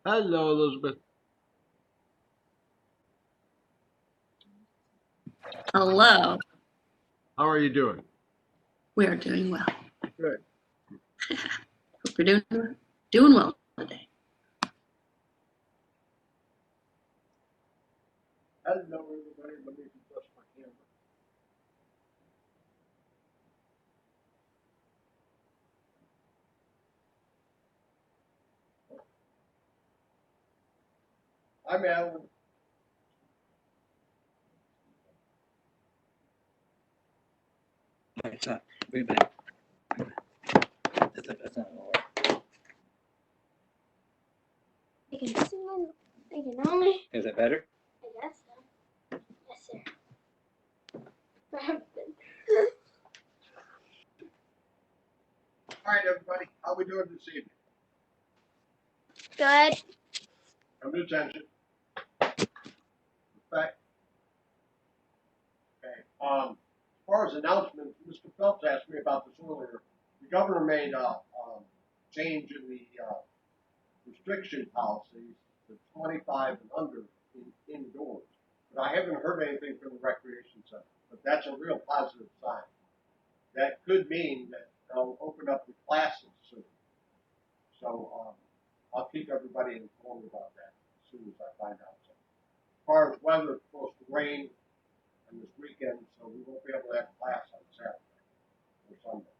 Hello, Elizabeth. Hello. How are you doing? We are doing well. Good. Hope you're doing well today. Hello, everybody. Let me adjust my camera. Hi, Madeline. It's not. Way back. That's not gonna work. I can see my, I can only, Is that better? I guess so. Yes, sir. What happened? All right, everybody. How we doing this evening? Good. Come to attention. Okay. Okay. As far as announcements, Mr. Phelps asked me about this earlier. The governor made a change in the restriction policies to 25 and under indoors. But I haven't heard anything from the recreation center. But that's a real positive sign. That could mean that they'll open up the classes soon. So I'll keep everybody informed about that as soon as I find out. So, as far as weather, it's supposed to rain on this weekend, so we won't be able to have class on Saturday or Sunday.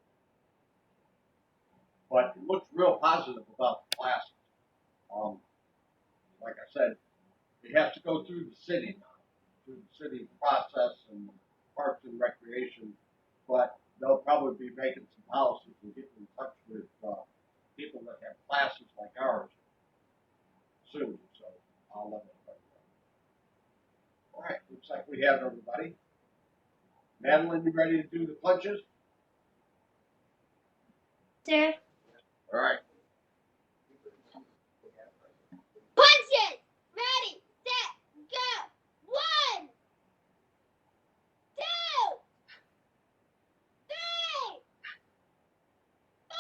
But it looks real positive about the classes. Like I said, it has to go through the city now, through the city process and parks and recreation, but they'll probably be making some policies and getting in touch with people that have classes like ours soon. So I'll let everybody know. All right, looks like we have everybody. Madeline, you ready to do the punches? Sir. All right. Punches! Ready, set, go! 1, 2, 3, 4,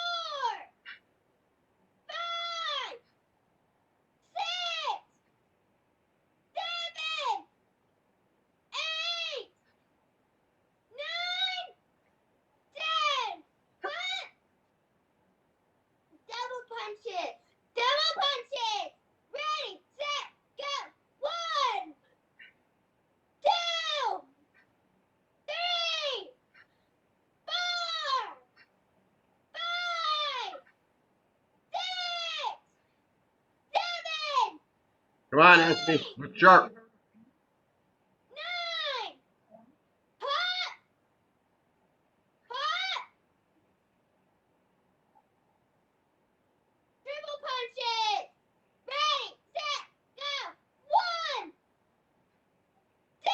5, 6, 7, 8, 9, 10. Punch! Double punches! Double punches! Ready, set, go! 1, 2, 3, 4, 5, 6, 7, Come on, Anthony. Look sharp. 9. Hot! Hot! Triple punches! Ready, set, go! 1, 2,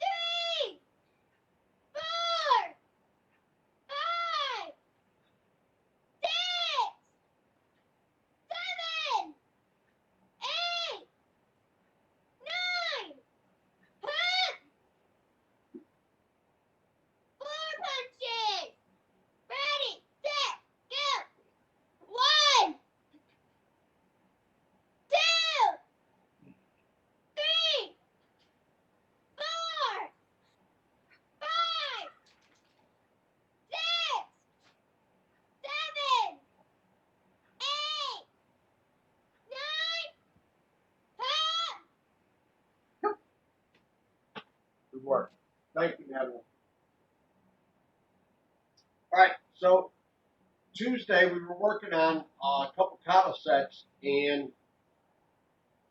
3, 4, 5, 6, 7, 8, 9. Hot! 4 punches! Ready, set, go! 1, 2, 3, 4, 5, 6, 7, 8, 9. Hot! Good work. Thank you, Madeline. All right, so Tuesday we were working on a couple kata sets, and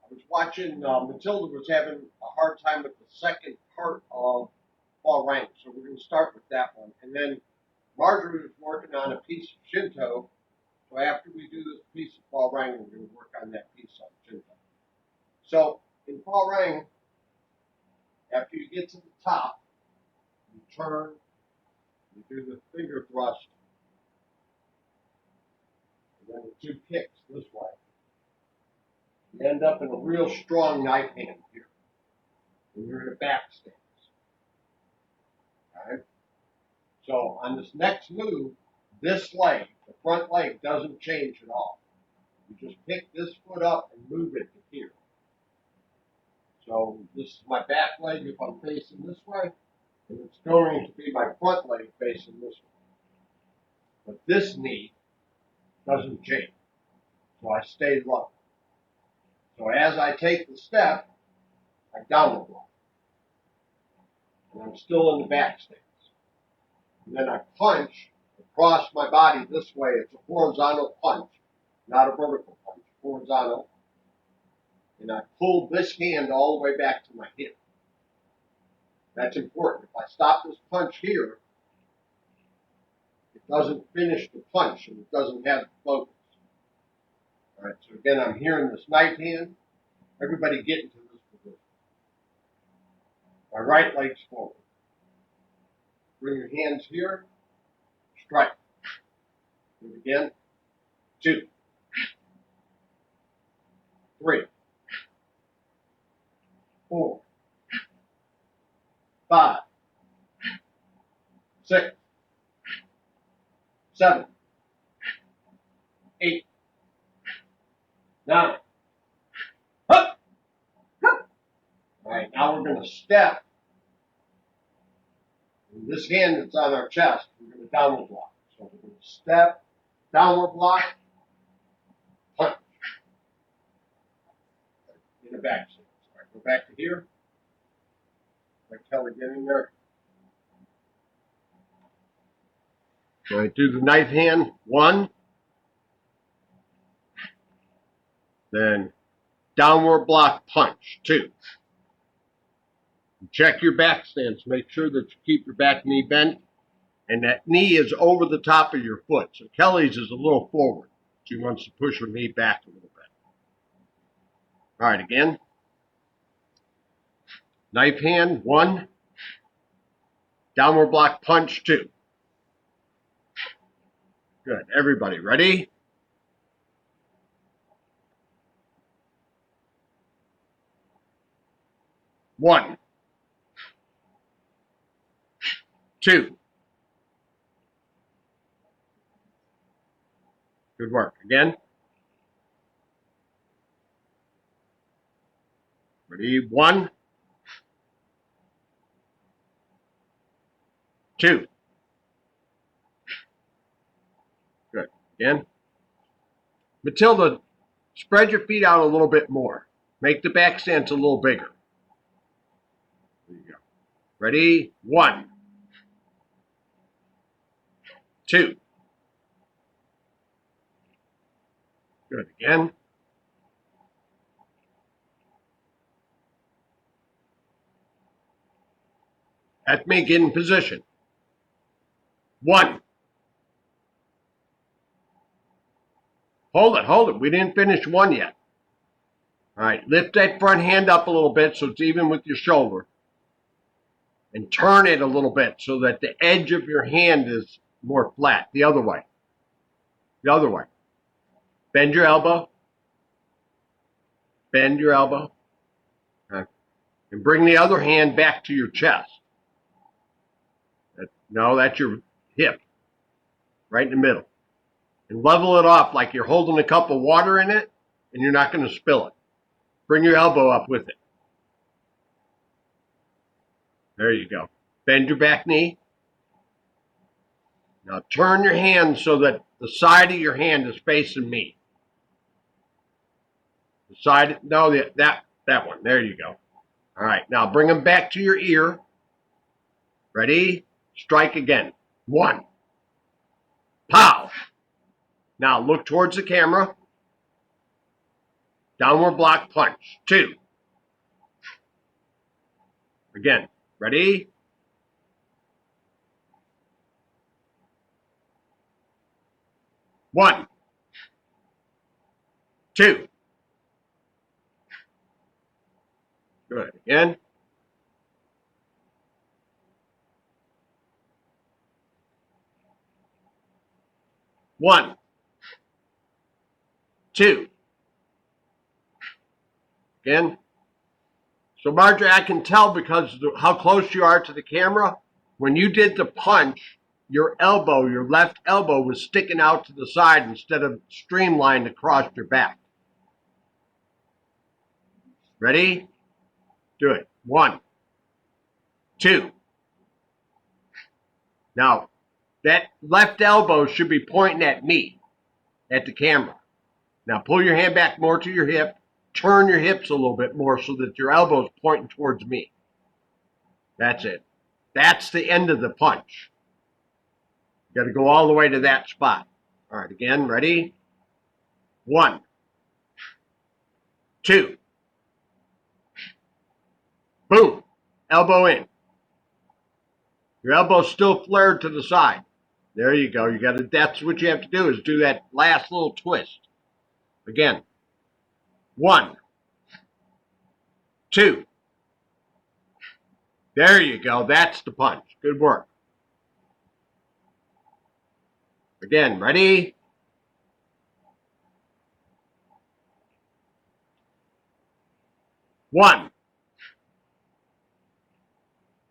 I was watching Matilda was having a hard time with the second part of Hwarang, so we're going to start with that one. And then Marjorie was working on a piece of Chinto, so after we do this piece of Hwarang, we're going to work on that piece of Chinto. So in Hwarang, after you get to the top, you turn, you do the finger thrust, and then the two kicks this way. You end up in a real strong knife hand here. And you're in a back stance. Okay? So on this next move, this leg, the front leg, doesn't change at all. You just pick this foot up and move it to here. So this is my back leg if I'm facing this way, and it's going to be my front leg facing this way. But this knee doesn't change, so I stay low. So as I take the step, I downward block. And I'm still in the back stance. And then I punch across my body this way. It's a horizontal punch, not a vertical punch, horizontal. And I pull this hand all the way back to my hip. That's important. If I stop this punch here, it doesn't finish the punch and it doesn't have the focus. All right, so again, I'm here in this knife hand. Everybody get into this position. My right leg's forward. Bring your hands here. Strike. Do it again. 2, 3, 4, 5, 6, 7, 8, 9. Hup! Hup! All right, now we're going to step. And this hand that's on our chest, we're going to downward block. So we're going to step, downward block, punch. In the back stance. All right, go back to here. Like Kelly getting there. All right, do the knife hand. 1. Then downward block punch. 2. Check your back stance. Make sure that you keep your back knee bent. And that knee is over the top of your foot. So Kelly's is a little forward. She wants to push her knee back a little bit. All right, again. Knife hand, 1. Downward block punch, 2. Good. Everybody ready? 1, 2. Good work. Again. Ready? 1, 2. Good. Again. Matilda, spread your feet out a little bit more. Make the back stance a little bigger. There you go. Ready? 1, 2. Good. Again. That's me. Get in position. 1. Hold it. We didn't finish 1 yet. All right. Lift that front hand up a little bit so it's even with your shoulder. And turn it a little bit so that the edge of your hand is more flat. The other way. The other way. Bend your elbow. Bend your elbow. Okay. And bring the other hand back to your chest. No, that's your hip. Right in the middle. And level it off like you're holding a cup of water in it and you're not going to spill it. Bring your elbow up with it. There you go. Bend your back knee. Now turn your hand so that the side of your hand is facing me. The side, no, that one. There you go. All right, now bring them back to your ear. Ready? Strike again. 1. Pow! Now look towards the camera. Downward block punch. 2. Again. Ready? 1, 2. Good. Again. 1, 2. Again. So Marjorie, I can tell because of how close you are to the camera. When you did the punch, your elbow, your left elbow, was sticking out to the side instead of streamlined across your back. Ready? Do it. 1, 2. Now, that left elbow should be pointing at me, at the camera. Now, pull your hand back more to your hip. Turn your hips a little bit more so that your elbow is pointing towards me. That's it. That's the end of the punch. You got to go all the way to that spot. All right, again, ready? 1, 2. Boom. Elbow in. Your elbow's still flared to the side. There you go. You got to. That's what you have to do, is do that last little twist. Again. 1, 2. There you go. That's the punch. Good work. Again, ready? 1,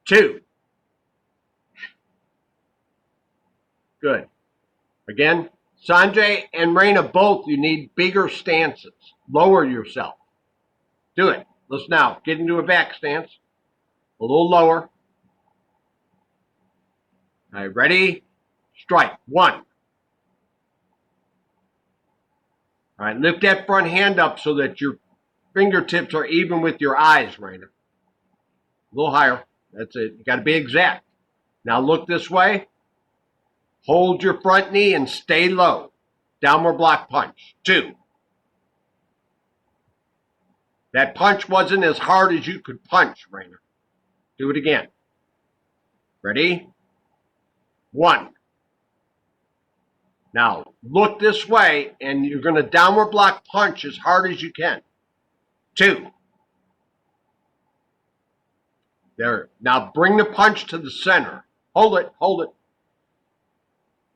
2. Good. Again, Sanjay and Raina, both, you need bigger stances. Lower yourself. Do it. Let's now get into a back stance. A little lower. All right, ready? Strike. 1. All right, lift that front hand up so that your fingertips are even with your eyes, Raina. A little higher. That's it. You got to be exact. Now look this way. Hold your front knee and stay low. Downward block punch. 2. That punch wasn't as hard as you could punch, Raina. Do it again. Ready? 1. Now look this way, and you're going to downward block punch as hard as you can. 2. There. Now bring the punch to the center. Hold it. Hold it.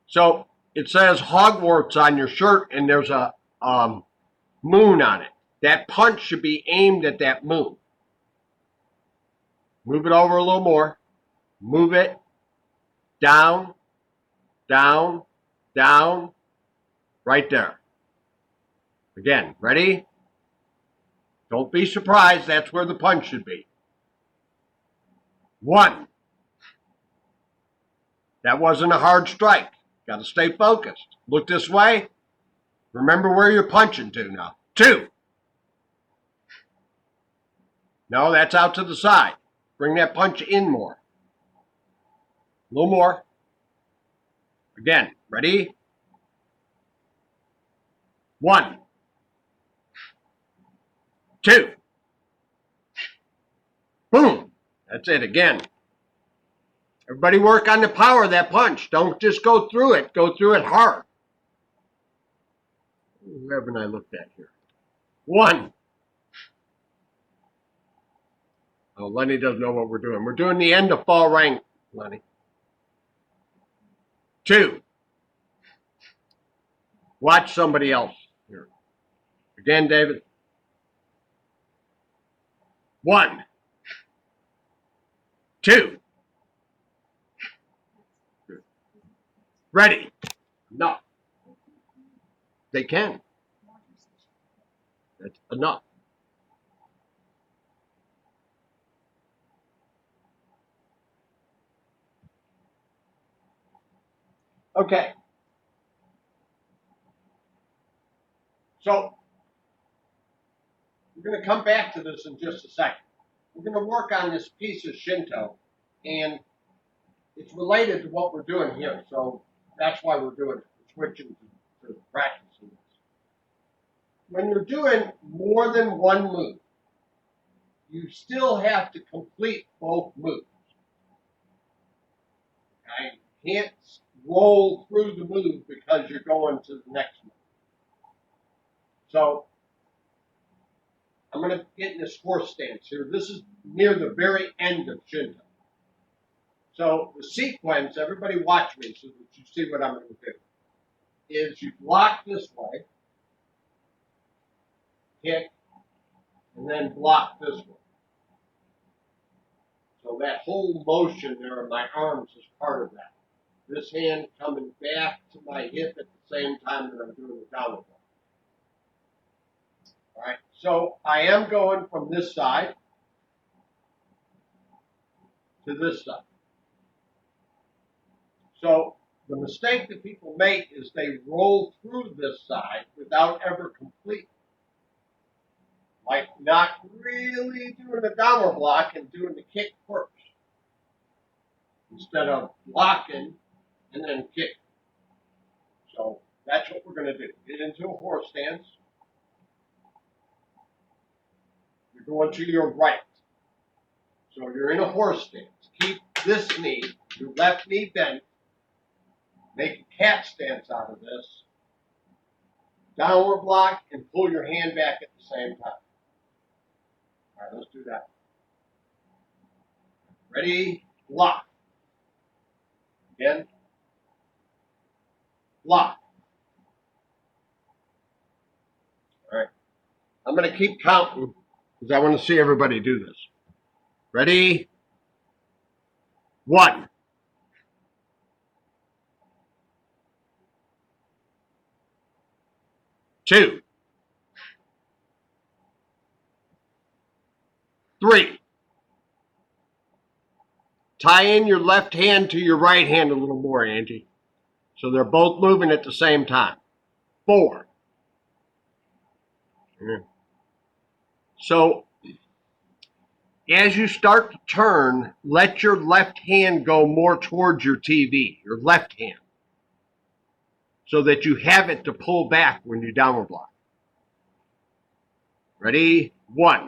So it says Hogwarts on your shirt, and there's a moon on it. That punch should be aimed at that moon. Move it over a little more. Move it. Down, down, down. Right there. Again, ready? Don't be surprised. That's where the punch should be. 1. That wasn't a hard strike. Got to stay focused. Look this way. Remember where you're punching to now. 2. No, that's out to the side. Bring that punch in more. A little more. Again, ready? 1, 2. Boom. That's it again. Everybody work on the power of that punch. Don't just go through it. Go through it hard. Who haven't I looked at here? 1. Oh, Lenny doesn't know what we're doing. We're doing the end of Hwarang, Lenny. 2. Watch somebody else here. Again, David. 1, 2. Ready. Enough. They can. That's enough. Okay. So, we're going to come back to this in just a second. We're going to work on this piece of Chinto, and it's related to what we're doing here. So, that's why we're doing it. We're switching to practicing this. When you're doing more than one move, you still have to complete both moves. Okay? You can't roll through the move because you're going to the next move. So, I'm going to get in this horse stance here. This is near the very end of Chinto. So, the sequence, everybody watch me so that you see what I'm going to do, is you block this way, kick, and then block this way. So that whole motion there of my arms is part of that. This hand coming back to my hip at the same time that I'm doing the downward block. All right, so I am going from this side to this side. So the mistake that people make is they roll through this side without ever completing. Like not really doing the downward block and doing the kick first. Instead of blocking and then kicking. So that's what we're going to do. Get into a horse stance. You're going to your right. So you're in a horse stance. Keep this knee, your left knee bent. Make a cat stance out of this. Downward block and pull your hand back at the same time. All right, let's do that. Ready? Block. Again. Block. All right. I'm going to keep counting because I want to see everybody do this. Ready? 1. 2. 3. Tie in your left hand to your right hand a little more, Angie. So they're both moving at the same time. 4. So as you start to turn, let your left hand go more towards your TV, your left hand, so that you have it to pull back when you downward block. Ready? 1.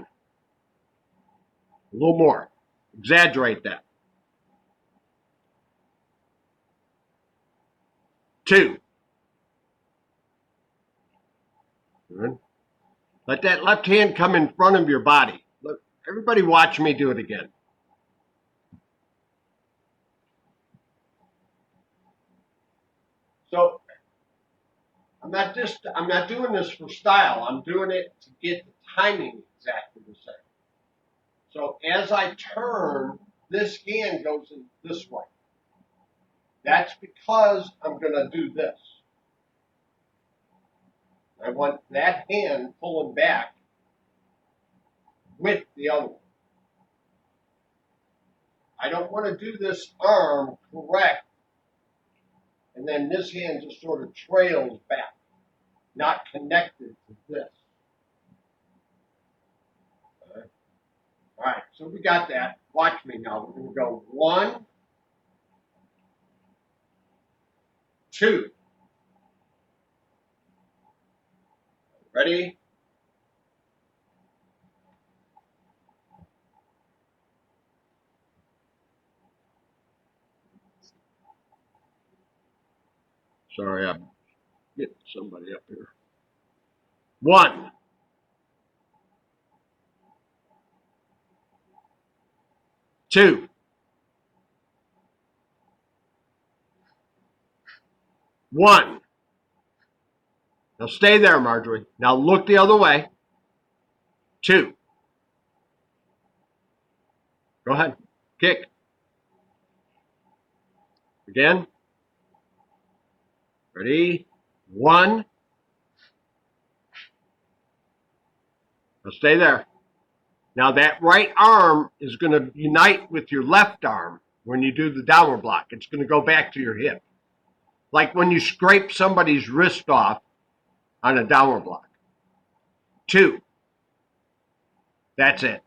A little more. Exaggerate that. 2. Good. Let that left hand come in front of your body. Look, everybody watch me do it again. So I'm not doing this for style. I'm doing it to get the timing exactly the same. So as I turn, this hand goes in this way. That's because I'm going to do this. I want that hand pulling back with the other one. I don't want to do this arm correct, and then this hand just sort of trails back, not connected to this. All right, so we got that. Watch me now. We're going to go 1, 2. Ready? Sorry, I'm getting somebody up here. 1, 2, 1. Now stay there, Marjorie. Now look the other way. 2. Go ahead. Kick. Again. Ready? 1. Now stay there. Now that right arm is going to unite with your left arm when you do the downward block. It's going to go back to your hip. Like when you scrape somebody's wrist off on a downward block. 2. That's it.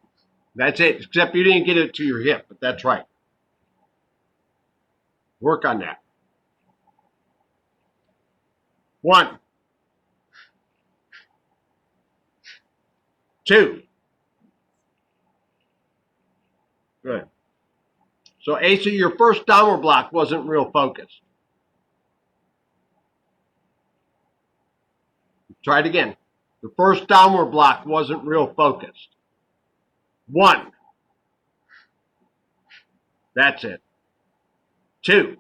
That's it. Except you didn't get it to your hip, but that's right. Work on that. 1, 2. Good. So Asa, your first downward block wasn't real focused. Try it again. The first downward block wasn't real focused. 1. That's it. 2.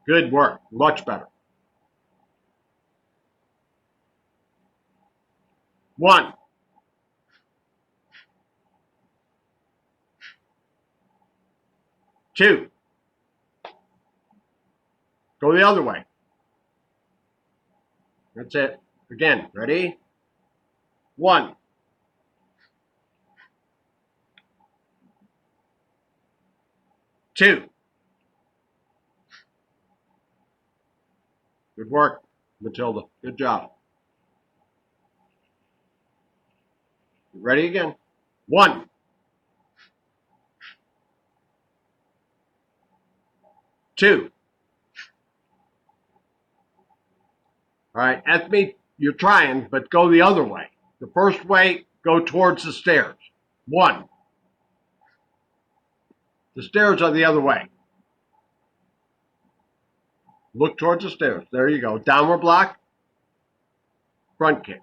Good work. Much better. 1. 2. Go the other way. That's it. Again, ready? 1, 2. Good work, Matilda. Good job. Ready again? 1, 2. All right, that's me. You're trying, but go the other way. The first way, go towards the stairs. 1. The stairs are the other way. Look towards the stairs. There you go. Downward block, front kick.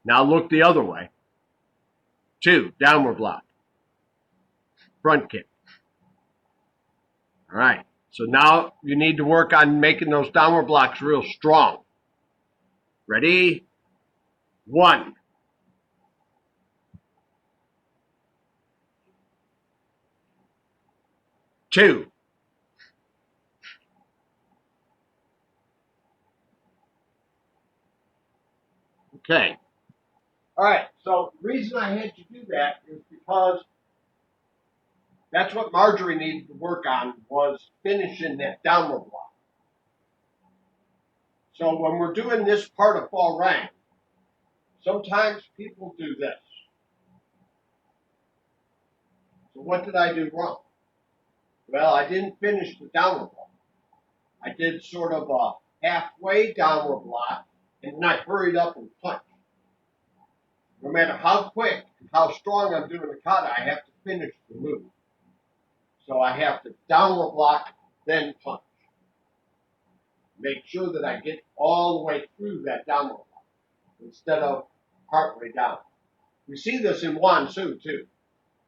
Now look the other way. 2, downward block, front kick. All right. So now you need to work on making those downward blocks real strong. Ready? 1, 2. Okay. All right. So the reason I had you do that is because that's what Marjorie needed to work on, was finishing that downward block. So when we're doing this part of Hwarang, sometimes people do this. So what did I do wrong? Well, I didn't finish the downward block. I did sort of a halfway downward block, and then I hurried up and punched. No matter how quick and how strong I'm doing the kata, I have to finish the move. So I have to downward block, then punch. Make sure that I get all the way through that downward block instead of partway down. We see this in Wansu too.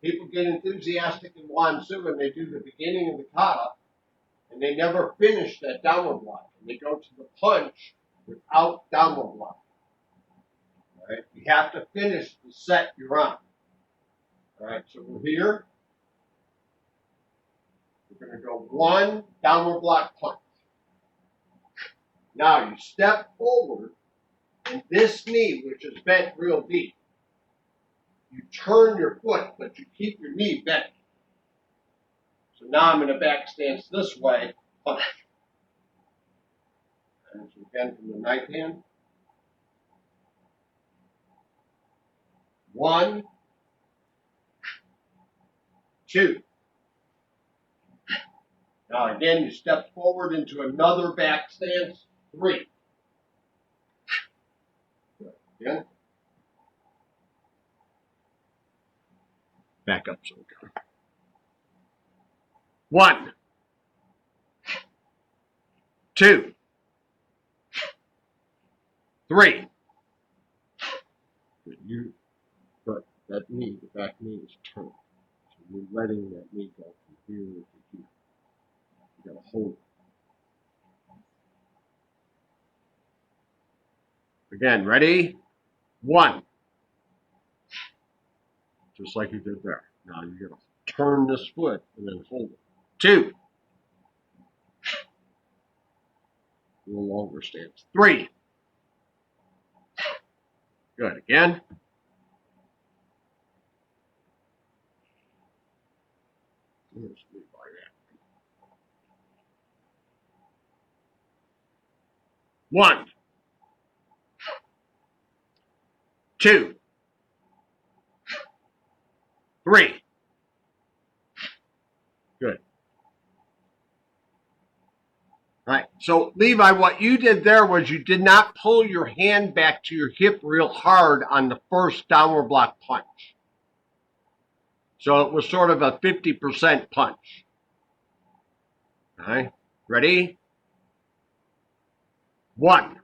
People get enthusiastic in Wansu and they do the beginning of the kata and they never finish that downward block. And they go to the punch without downward block. All right? You have to finish the set you're on. All right, so we're here. We're going to go 1, downward block, punch. Now you step forward, and this knee, which is bent real deep, you turn your foot, but you keep your knee bent. So now I'm in a back stance this way, punch. And so again from the knife hand. 1, 2. Now again, you step forward into another back stance, 3. Good. Again. Back up so we go. 1, 2, 3. You, but that knee, the back knee is turned. So you're letting that knee go from here to here. You gotta hold it. Again, ready? 1. Just like you did there. Now you're gonna turn this foot and then hold it. 2. A little longer stance. 3. Good. Again. Just leave like that. 1, 2, 3. Good. All right. So Levi, what you did there was you did not pull your hand back to your hip real hard on the first downward block punch. So it was sort of a 50% punch. All right. Ready? 1.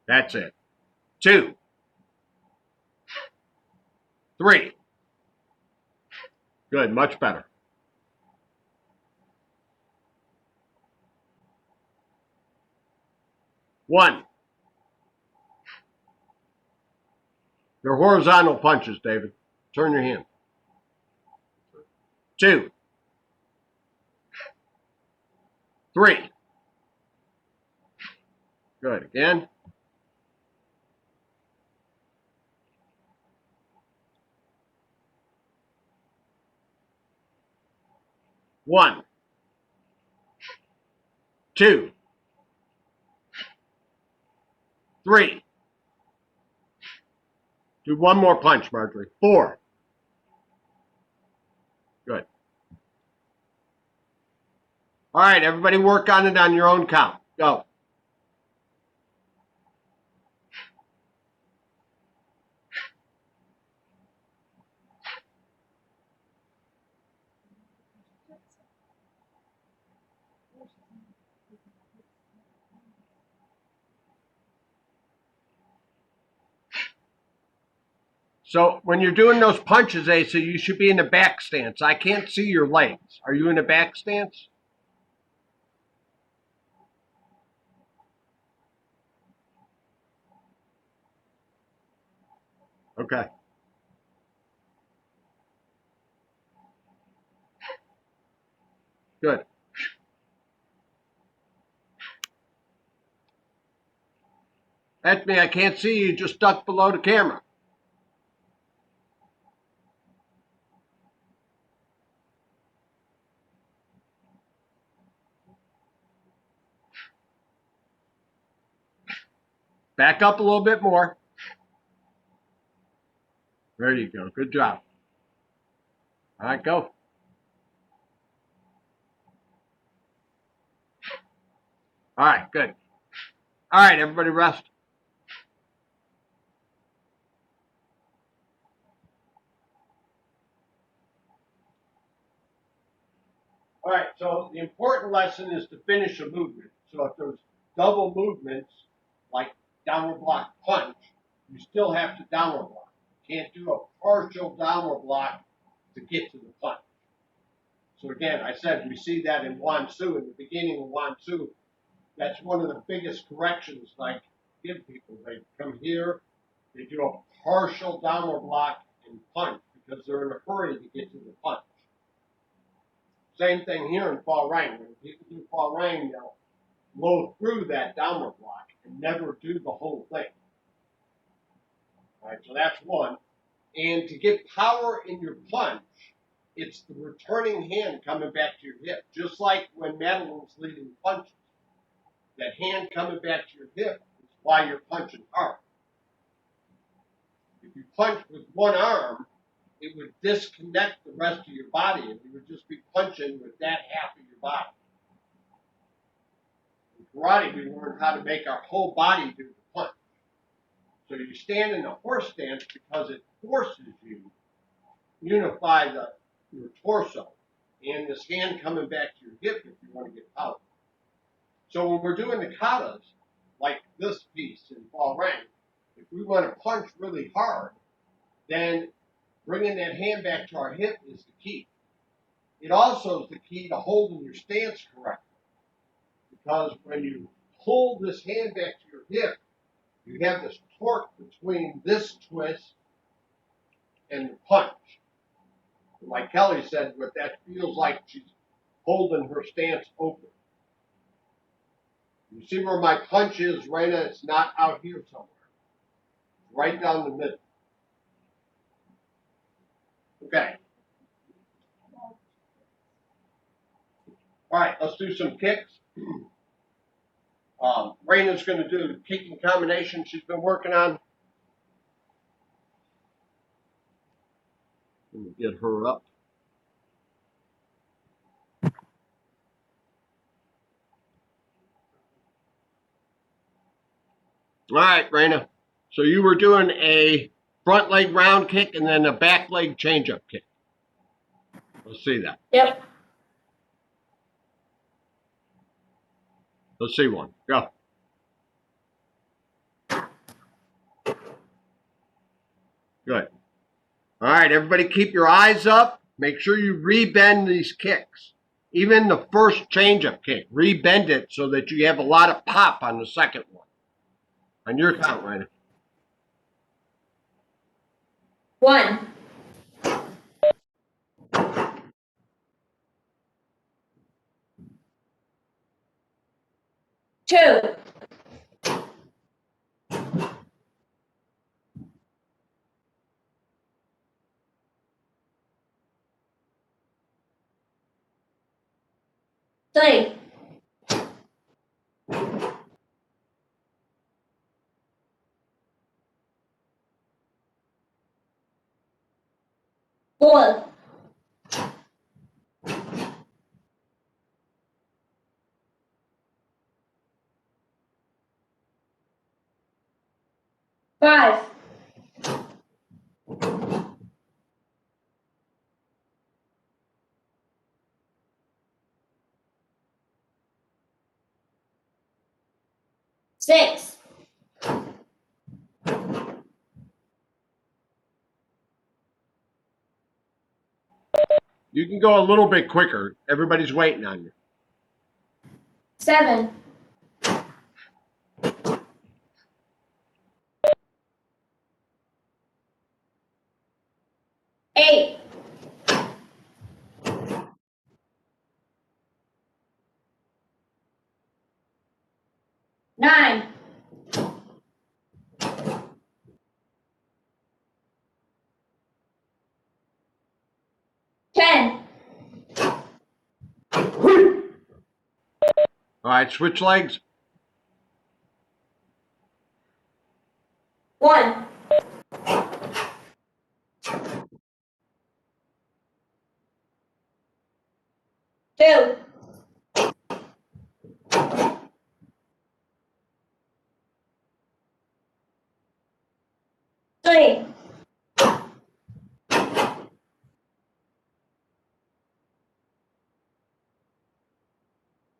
That's it. 2, 3. Good. Much better. 1. They're horizontal punches, David. Turn your hand. 2. 3. Good. Again. 1, 2, 3. Do one more punch, Marjorie. 4. Good. All right, everybody work on it on your own count. Go. So when you're doing those punches, Asa, you should be in the back stance. I can't see your legs. Are you in the back stance? Okay. Good. That's me. I can't see you. Just duck below the camera. Back up a little bit more. There you go. Good job. All right, go. All right, good. All right, everybody rest. All right, so the important lesson is to finish a movement. So if there's double movements, like downward block punch, you still have to downward block. You can't do a partial downward block to get to the punch. So again, I said we see that in Wan Su, in the beginning of Wan Su. That's one of the biggest corrections I give people. They come here, they do a partial downward block and punch because they're in a hurry to get to the punch. Same thing here in Hwarang. When people do Hwarang, they'll blow through that downward block and never do the whole thing. All right, so that's one. And to get power in your punch, it's the returning hand coming back to your hip, just like when Madeline's leading punches. That hand coming back to your hip is why you're punching hard. If you punch with one arm, it would disconnect the rest of your body, and you would just be punching with that half of your body. In karate, we learned how to make our whole body do the punch. So you stand in the horse stance because it forces you to unify your torso and this hand coming back to your hip if you want to get power. So when we're doing the katas, like this piece in Hwarang, if we want to punch really hard, then bringing that hand back to our hip is the key. It also is the key to holding your stance correctly. Because when you pull this hand back to your hip, you have this torque between this twist and the punch. Like Kelly said, what that feels like, she's holding her stance open. You see where my punch is, Raina? It's not out here somewhere. It's right down the middle. Okay. All right, let's do some kicks. Raina's going to do the kicking combination she's been working on. Let me get her up. All right, Raina. So you were doing a front leg round kick and then a back leg change-up kick. Let's see that. Yep. Let's see one. Go. Good. All right, everybody keep your eyes up. Make sure you rebend these kicks. Even the first change-up kick, rebend it so that you have a lot of pop on the second one. On your count, Raina. 1, 2, 3, 4, 5, 6, You can go a little bit quicker. Everybody's waiting on you. 7, 8, 9, 10, All right, switch legs. 1, 2, 3,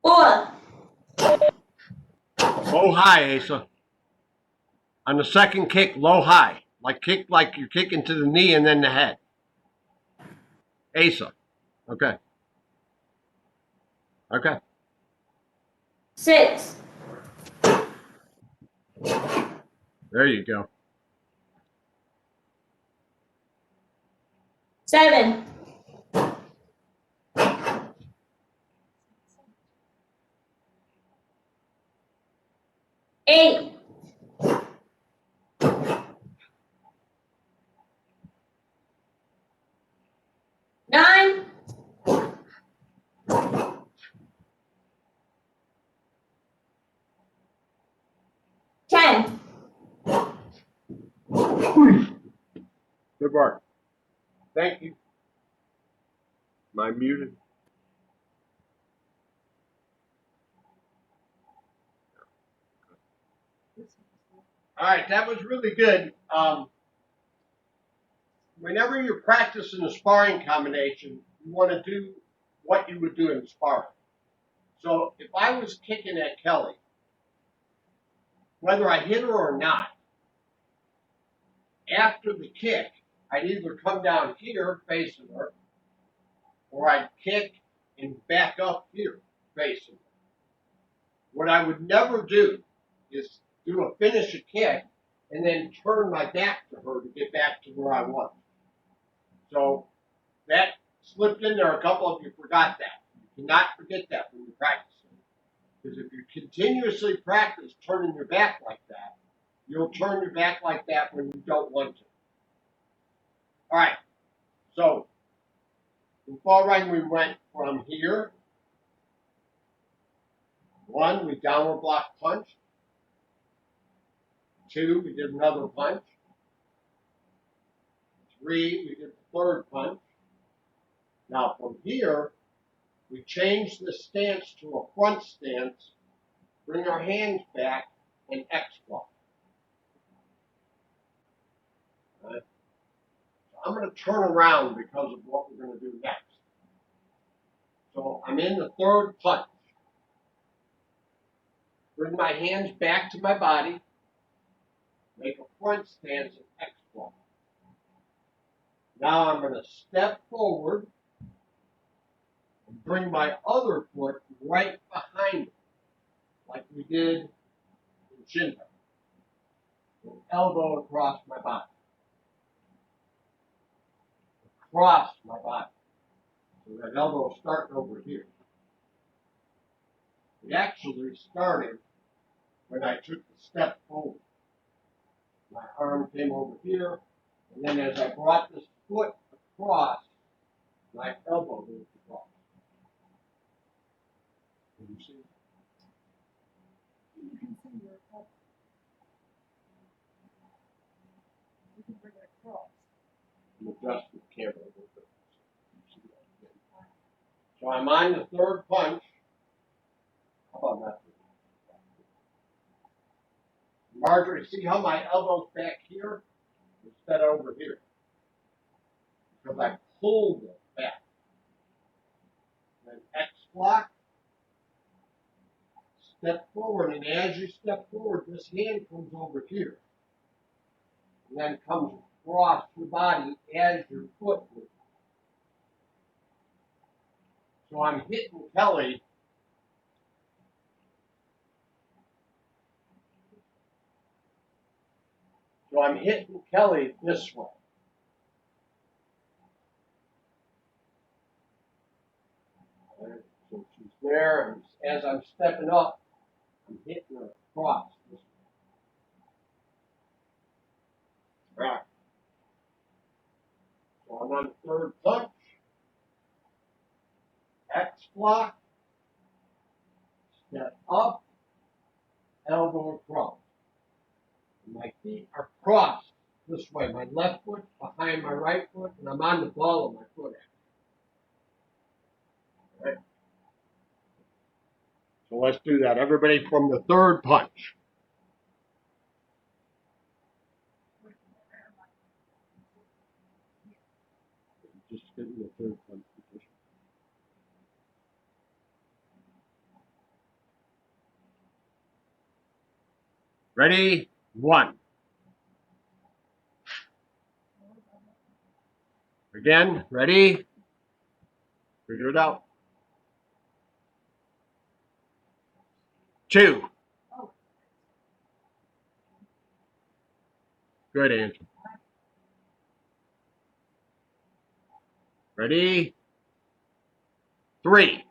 4, Low high, Asa. On the second kick, low high. Like kick like you're kicking to the knee and then the head. Asa. Okay. Okay. 6, There you go. 7, 8, 9, 10. Good work. Thank you. Am I muted? All right, that was really good. Whenever you're practicing a sparring combination, you want to do what you would do in sparring. So if I was kicking at Kelly, whether I hit her or not, after the kick, I'd either come down here facing her, or I'd kick and back up here facing her. What I would never do is do a finish a kick and then turn my back to her to get back to where I was. So that slipped in there. A couple of you forgot that. You cannot forget that when you're practicing. Because if you continuously practice turning your back like that, you'll turn your back like that when you don't want to. All right. So in Hwarang, we went from here. 1, we downward block punch. 2, we did another punch. 3, we did the third punch. Now from here, we change the stance to a front stance, bring our hands back, and X block. Right? So I'm going to turn around because of what we're going to do next. So I'm in the third punch. Bring my hands back to my body, make a front stance and X block. Now I'm going to step forward and bring my other foot right behind it, like we did in Chinto. Elbow across my body. Across my body. So that elbow is starting over here. It actually started when I took the step forward. My arm came over here, and then as I brought this foot across, my elbow moved across. Can you see? You can see your elbow. You can bring it across. And adjust the camera a little bit. You see that again. So I'm on the third punch. How about that? Marjorie, see how my elbow's back here instead of over here? Because I pulled it back. Then X block. Step forward, and as you step forward, this hand comes over here. And then comes across your body as your foot moves. So I'm hitting Kelly. So I'm hitting Kelly this way. Right? So she's there, and as I'm stepping up, I'm hitting her across this way. Right. So I'm on the third punch. X block. Step up. Elbow across. And my feet are crossed this way. My left foot behind my right foot, and I'm on the ball of my foot. Right. So let's do that. Everybody from the third punch. Just get in the third punch position. Ready? One. Again. Ready? Figure it out. Two. Good answer. Ready? Three.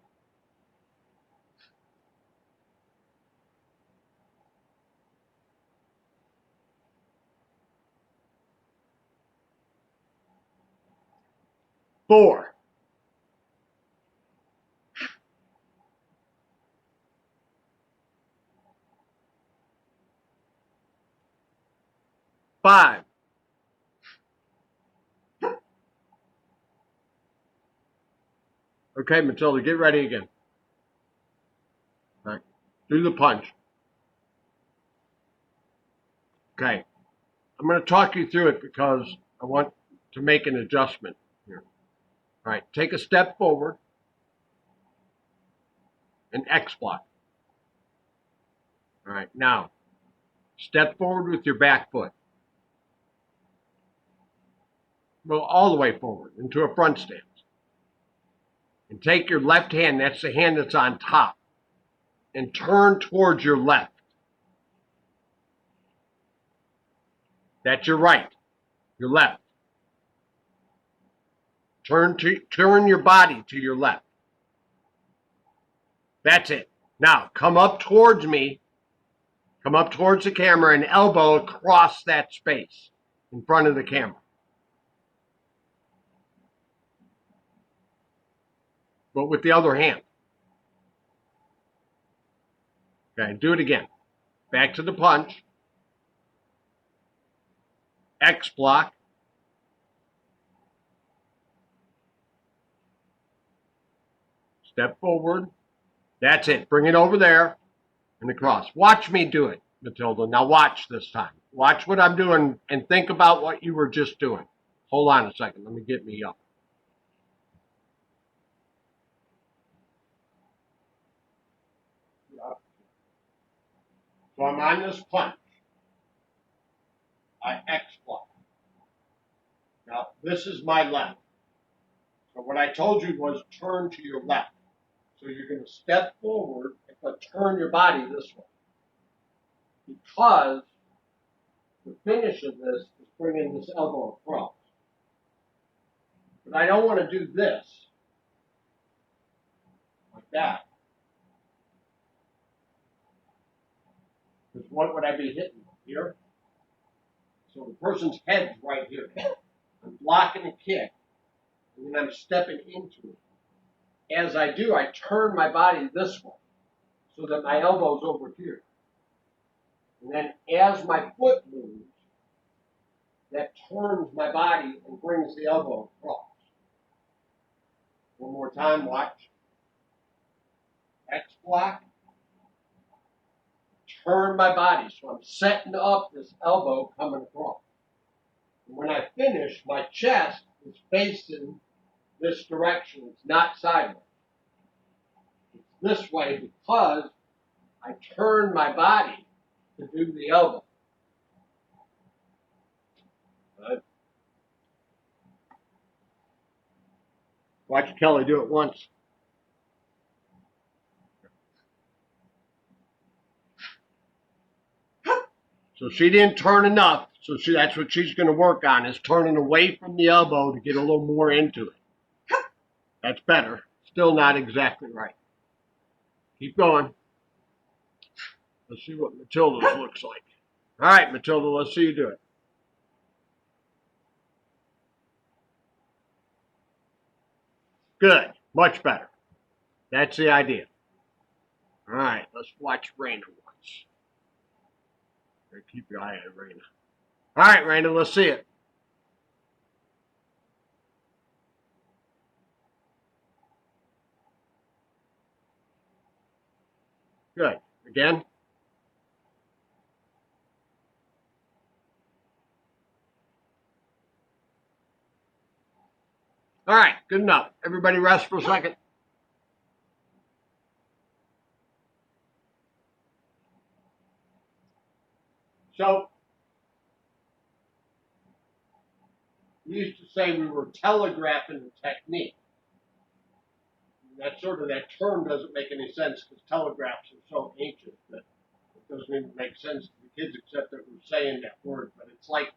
Four. Five. Okay, Matilda, get ready again. All right. Do the punch. Okay. I'm going to talk you through it because I want to make an adjustment here. All right. Take a step forward and X block. All right. Now, step forward with your back foot. Go all the way forward into a front stance. And take your left hand, that's the hand that's on top, and turn towards your left. That's your right, your left. Turn your body to your left. That's it. Now, come up towards me, come up towards the camera and elbow across that space in front of the camera. But with the other hand. Okay, do it again. Back to the punch. X block. Step forward. That's it. Bring it over there and across. Watch me do it, Matilda. Now watch this time. Watch what I'm doing and think about what you were just doing. Hold on a second. Let me get me up. So I'm on this punch. I X block. Now, this is my left. So what I told you was turn to your left. So you're going to step forward but turn your body this way. Because the finish of this is bringing this elbow across. But I don't want to do this like that. Because what would I be hitting? Here? So the person's head's right here. I'm blocking a kick, and then I'm stepping into it. As I do, I turn my body this way so that my elbow's over here. And then as my foot moves, that turns my body and brings the elbow across. One more time, watch. X block. Turn my body. So I'm setting up this elbow coming across. And when I finish, my chest is facing this direction. It's not sideways. It's this way because I turn my body to do the elbow. Right? Watch Kelly do it once. So she didn't turn enough. So that's what she's going to work on, is turning away from the elbow to get a little more into it. That's better. Still not exactly right. Keep going. Let's see what Matilda's looks like. All right, Matilda, let's see you do it. Good. Much better. That's the idea. All right, let's watch Raina once. Keep your eye on Raina. All right, Raina, let's see it. Good. Again. All right, good enough. Everybody rest for a second. So, we used to say we were telegraphing the technique. That term doesn't make any sense because telegraphs are so ancient that it doesn't even make sense to the kids except that we're saying that word. But it's like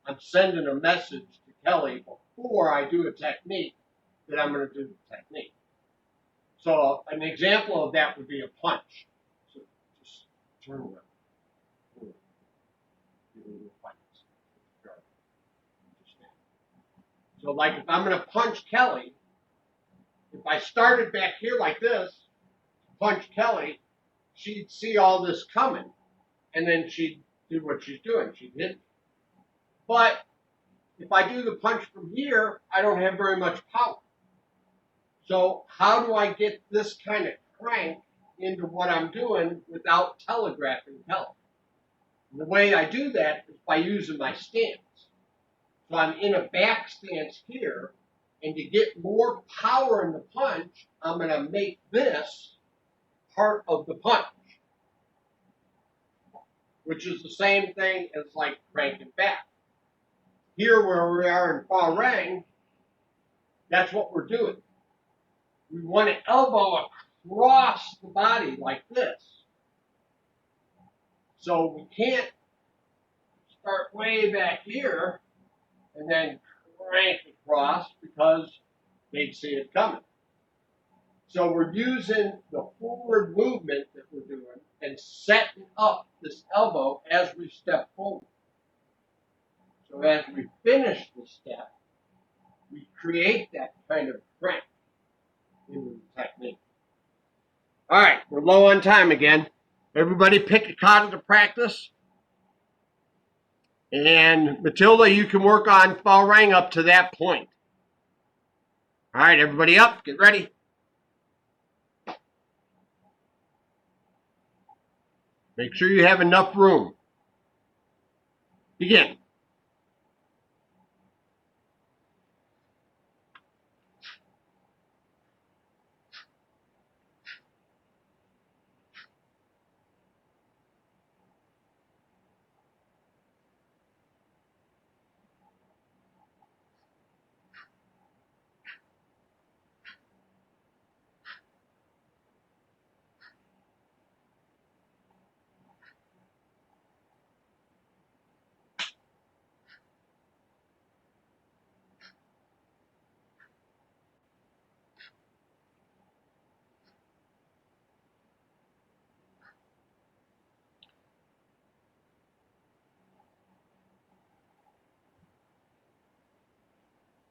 I'm sending a message to Kelly before I do a technique that I'm going to do the technique. So an example of that would be a punch. So just turn around. So like if I'm going to punch Kelly, if I started back here like this, punch Kelly, she'd see all this coming, and then she'd do what she's doing. She'd hit me. But if I do the punch from here, I don't have very much power. So how do I get this kind of crank into what I'm doing without telegraphing Kelly? The way I do that is by using my stance. So I'm in a back stance here, and to get more power in the punch, I'm going to make this part of the punch, which is the same thing as like cranking back. Here where we are in Hwarang, that's what we're doing. We want to elbow across the body like this. So we can't start way back here and then crank across because they'd see it coming. So we're using the forward movement that we're doing and setting up this elbow as we step forward. So as we finish the step, we create that kind of crank in the technique. All right, we're low on time again. Everybody pick a kata to practice. And Matilda, you can work on Hwarang up to that point. All right, everybody up, get ready. Make sure you have enough room. Begin.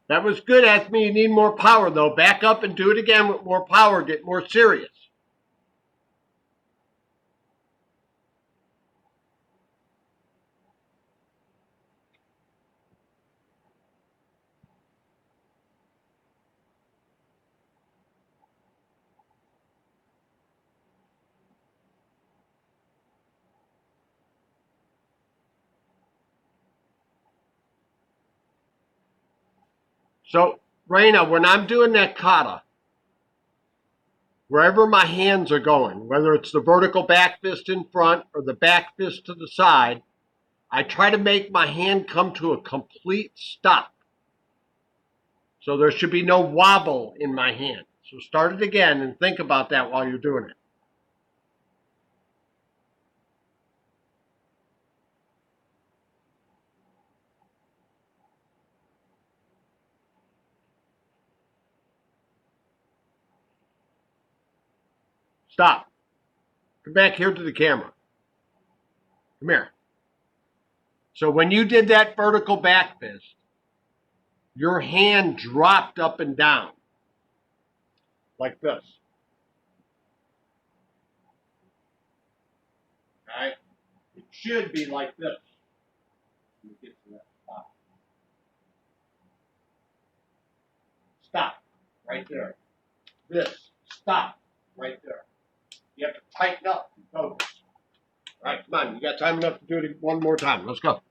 That was good. Ask me, you need more power, though. Back up and do it again with more power. Get more serious. So, Raina, when I'm doing that kata, wherever my hands are going, whether it's the vertical back fist in front or the back fist to the side, I try to make my hand come to a complete stop. So there should be no wobble in my hand. So start it again and think about that while you're doing it. Stop. Come back here to the camera. Come here. So when you did that vertical back fist, your hand dropped up and down like this. All right? It should be like this. Let me get to that spot. Stop. Right there. This. Stop. Right there. You have to tighten up and focus. All right, come on. You got time enough to do it one more time. Let's go.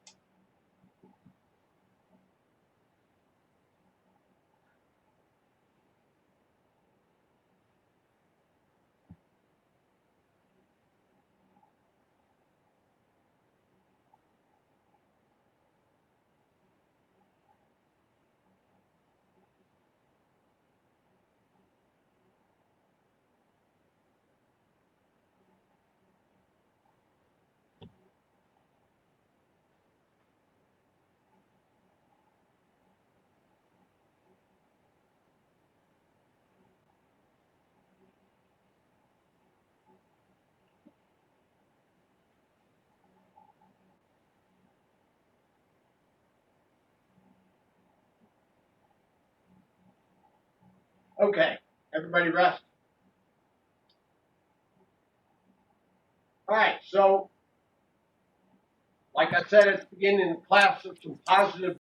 Okay. Everybody rest. All right. So, like I said at the beginning of the class, there's some positive